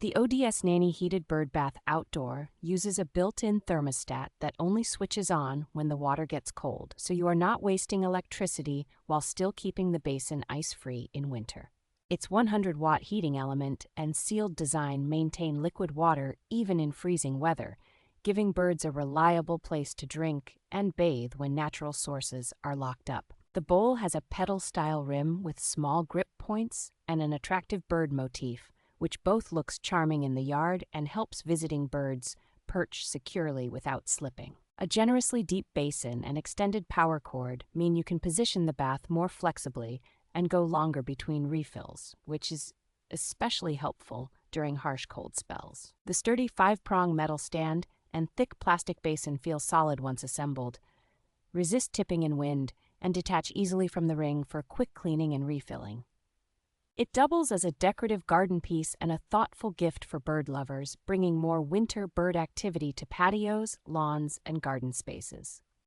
The ODSNANIE Heated Bird Bath Outdoor uses a built-in thermostat that only switches on when the water gets cold, so you are not wasting electricity while still keeping the basin ice-free in winter. Its 100-watt heating element and sealed design maintain liquid water even in freezing weather, giving birds a reliable place to drink and bathe when natural sources are locked up. The bowl has a petal-style rim with small grip points and an attractive bird motif, which both looks charming in the yard and helps visiting birds perch securely without slipping. A generously deep basin and extended power cord mean you can position the bath more flexibly and go longer between refills, which is especially helpful during harsh cold spells. The sturdy five-prong metal stand and thick plastic basin feel solid once assembled, resist tipping in wind, and detach easily from the ring for quick cleaning and refilling. It doubles as a decorative garden piece and a thoughtful gift for bird lovers, bringing more winter bird activity to patios, lawns, and garden spaces.